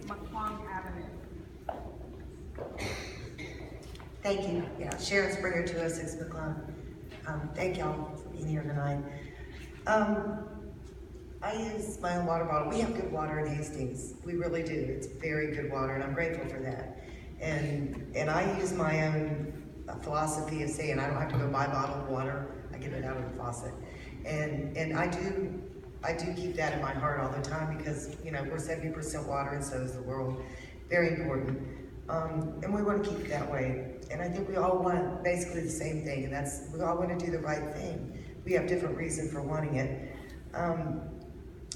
McClung Avenue. Thank you. Yeah, Sharon Springer, 206 McClung. Thank y'all for being here tonight. I use my own water bottle. We have good water in Hastings. We really do. It's very good water, and I'm grateful for that. And I use my own philosophy of saying I don't have to go buy bottled water. I get it out of the faucet. And I do keep that in my heart all the time because, you know, we're 70% water and so is the world. Very important. And we want to keep it that way. And I think we all want basically the same thing, and that's we all want to do the right thing. We have different reasons for wanting it.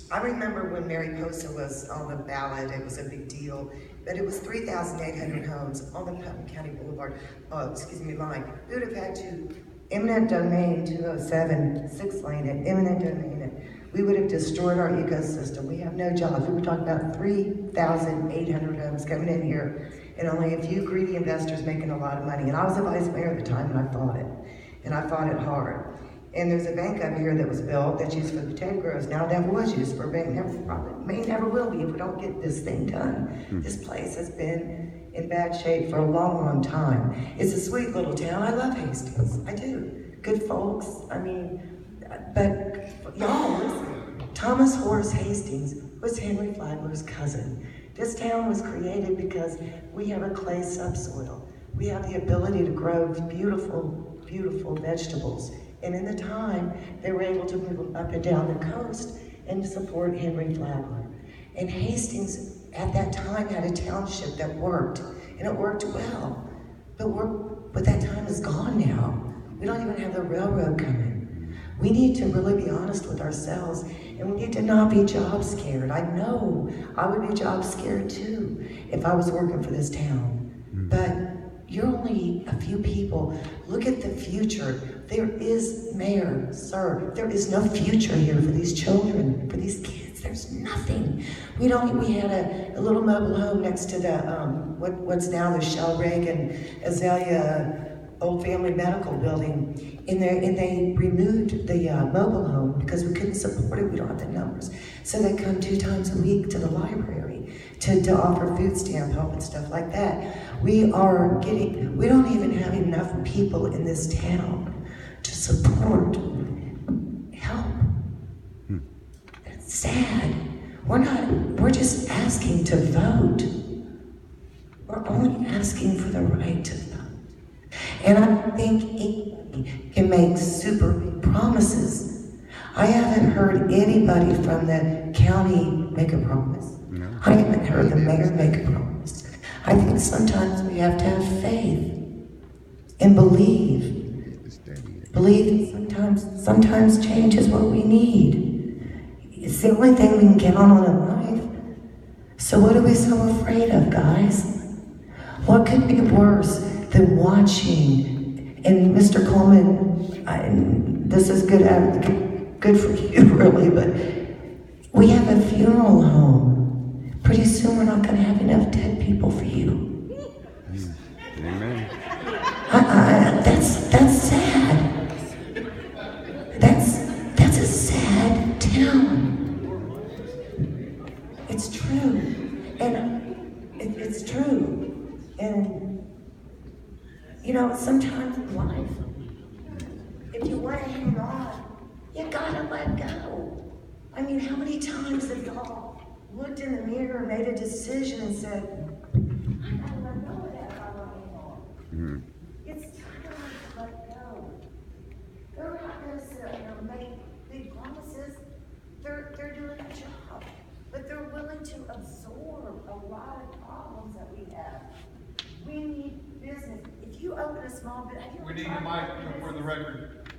I remember when Mariposa was on the ballot, it was a big deal, but it was 3,800 homes on the Putnam County Boulevard, line. We would have had to eminent domain 207, 6-lane it, eminent domain it. We would have destroyed our ecosystem. We have no jobs. We were talking about 3,800 homes coming in here and only a few greedy investors making a lot of money. And I was the vice mayor at the time and I fought it. And I fought it hard. And there's a bank up here that was built that's used for the potato grows. Now that was used for a bank, never will be if we don't get this thing done. This place has been in bad shape for a long, long time. It's a sweet little town. I love Hastings. I do. Good folks. I mean, but y'all listen. Thomas Horace Hastings was Henry Flagler's cousin. This town was created because we have a clay subsoil. We have the ability to grow beautiful, beautiful vegetables. And in the time, they were able to move up and down the coast and support Henry Flagler. And Hastings, at that time, had a township that worked, and it worked well. But that time is gone now. We don't even have the railroad coming. We need to really be honest with ourselves, and we need to not be job scared. I know I would be job scared too if I was working for this town. But you're only a few people. Look at the future. There is, Mayor, sir, there is no future here for these children, for these kids. There's nothing. We had a little mobile home next to the, what's now the Shell Reagan Azalea Old Family Medical Building. And they removed the mobile home because we couldn't support it. We don't have the numbers. So they come 2 times a week to the library to offer food stamp help and stuff like that. We don't even have enough people in this town to support help. That's sad. We're just asking to vote. We're only asking for the right to vote. And I think anybody can make super big promises. I haven't heard anybody from the county make a promise. No. I haven't heard the mayor make a promise. I think sometimes we have to have faith and believe. Believe that sometimes change is what we need. It's the only thing we can count on in life. So what are we so afraid of, guys? What could be worse than watching? And Mr. Coleman, this is good for you, really, but we have a funeral home. Pretty soon we're not going to have enough dead people for you. Amen. That's sad. That's a sad town. It's true, and it's true, and you know sometimes in life, if you want to hang on, you gotta let go. I mean, how many times have y'all looked in the mirror, made a decision, and said, I gotta let go of that if I want to hang on. It's time to let go. They're not going to sit up there and make big promises. They're doing a job, but they're willing to absorb a lot of problems that we have. We need business. If you open a small business, we need a mic for the record.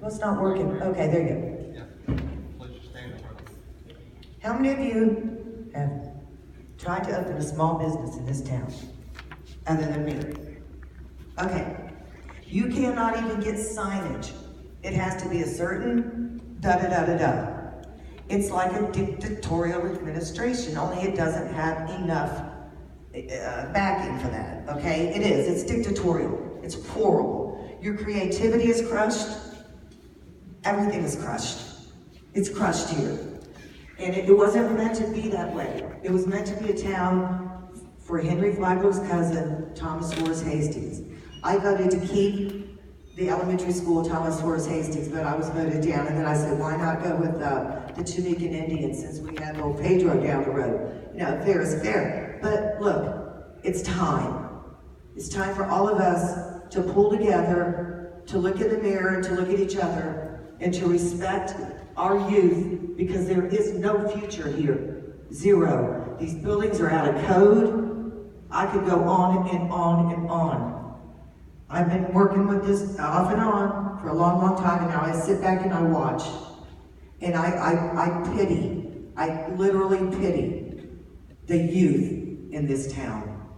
Well, it's not working. Okay, there you go. Yeah. Let's just stand in front of it. How many of you have tried to open a small business in this town, other than me? Okay. You cannot even get signage. It has to be a certain da-da-da-da-da. It's like a dictatorial administration, only it doesn't have enough backing for that, okay? It is. It's dictatorial. It's horrible. Your creativity is crushed. Everything is crushed. It's crushed here. And it wasn't meant to be that way. It was meant to be a town for Henry Flagler's cousin, Thomas Horace Hastings. I voted to keep the elementary school Thomas Horace Hastings, but I was voted down, and then I said, why not go with the Tunican Indians since we have old Pedro down the road? You know, fair is fair. But look, it's time. It's time for all of us to pull together, to look in the mirror, to look at each other, and to respect our youth, because there is no future here. Zero. These buildings are out of code. I could go on and on and on. I've been working with this off and on for a long, long time, and now I sit back and I watch. And I pity, I literally pity the youth in this town.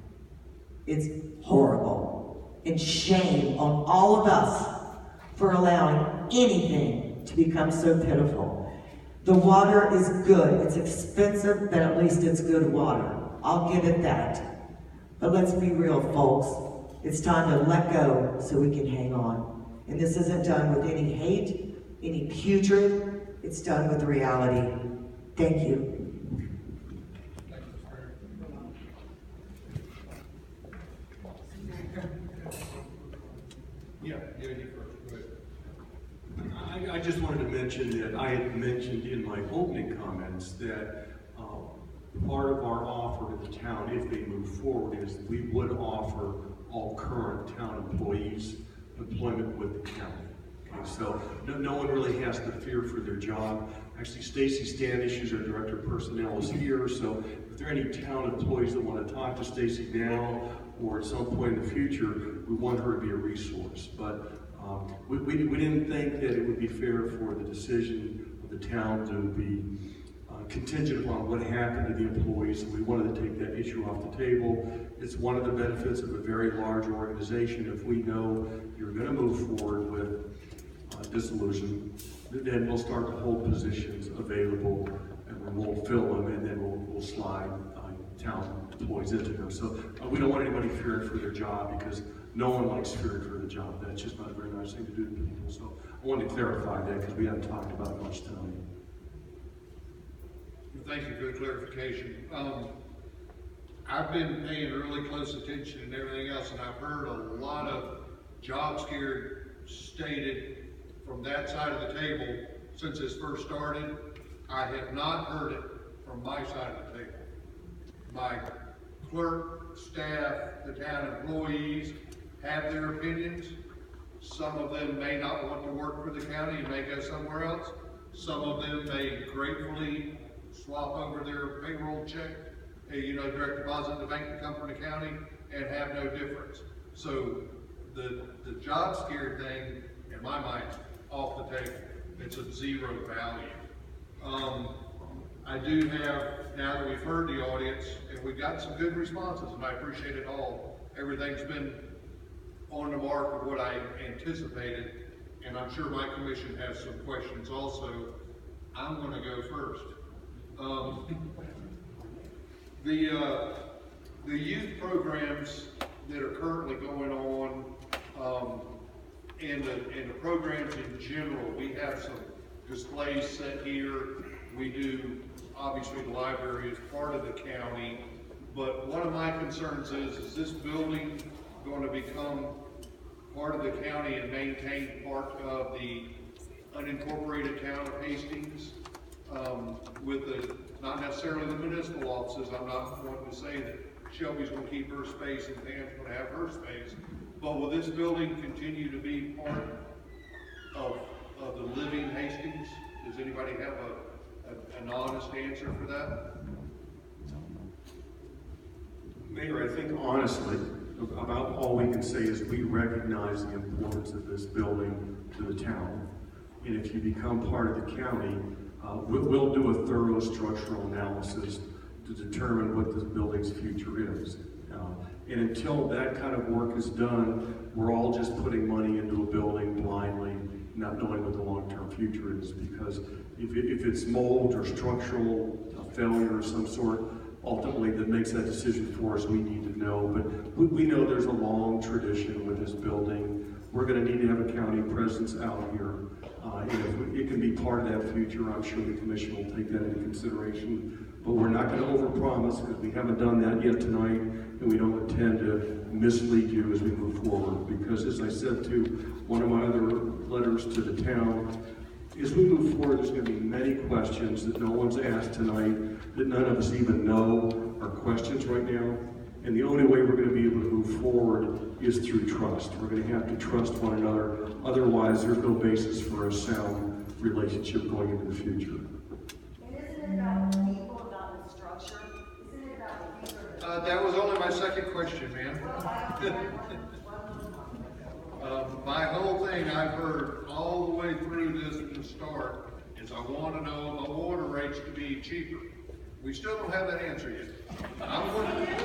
It's horrible. And shame on all of us for allowing anything to become so pitiful. The water is good. It's expensive, but at least it's good water. I'll give it that. But let's be real, folks. It's time to let go so we can hang on. And this isn't done with any hate, any putrid. It's done with reality. Thank you. Yeah, you first, go ahead. I just wanted to mention that I had mentioned in my opening comments that part of our offer to the town, if they move forward, is we would offer all current town employees employment with the county. Okay, so no one really has to fear for their job. Actually, Stacy Standish, who's our Director of Personnel, is here, so if there are any town employees that want to talk to Stacy now or at some point in the future, we want her to be a resource. But we didn't think that it would be fair for the decision of the town to be contingent upon what happened to the employees. We wanted to take that issue off the table. It's one of the benefits of a very large organization. If we know you're going to move forward with dissolution, then we'll start to hold positions available, and then we'll fill them, and then we'll slide town employees into them. So we don't want anybody fearing for their job, because no one likes fearing for the job. That's just not a very nice thing to do to people. So I wanted to clarify that, because we haven't talked about it much tonight. Thank you for the clarification. I've been paying really close attention and everything else, and I've heard a lot of job scared stated from that side of the table since this first started. I have not heard it from my side of the table. My clerk, staff, the town employees have their opinions. Some of them may not want to work for the county and may go somewhere else. Some of them may gratefully swap over their payroll check, direct deposit in the bank to come from the county, and have no difference. So the job scared thing, in my mind, is off the table. It's of zero value. I do have, now that we've heard the audience, and we've got some good responses, and I appreciate it all. Everything's been on the mark of what I anticipated, and I'm sure my commission has some questions also. I'm going to go first. The youth programs that are currently going on, and the programs in general, we have some displays set here. We do, obviously the library is part of the county, but one of my concerns is this building going to become part of the county and maintain part of the unincorporated town of Hastings? With not necessarily the municipal offices. I'm not wanting to say that Shelby's going to keep her space and Pam's going to have her space, but will this building continue to be part of the living Hastings? Does anybody have an honest answer for that? Mayor, I think honestly, about all we can say is we recognize the importance of this building to the town. And if you become part of the county, we'll do a thorough structural analysis to determine what this building's future is. And until that kind of work is done, we're all just putting money into a building blindly, not knowing what the long-term future is. Because if it's mold or structural failure of some sort, ultimately that makes that decision for us, we need to know. But we know there's a long tradition with this building. We're going to need to have a county presence out here. It can be part of that future. I'm sure the commission will take that into consideration. But we're not going to overpromise because we haven't done that yet tonight, and we don't intend to mislead you as we move forward. Because as I said to one of my other letters to the town, as we move forward, there's going to be many questions that no one's asked tonight, that none of us even know are questions right now. And the only way we're going to be able to move forward is through trust. We're going to have to trust one another. Otherwise, there's no basis for a sound relationship going into the future. And isn't it about the people, about the structure? Isn't it about the people? That was only my second question, ma'am. My whole thing I've heard all the way through this from the start is I want to know the water rates to be cheaper. We still don't have that answer yet. I'm going to...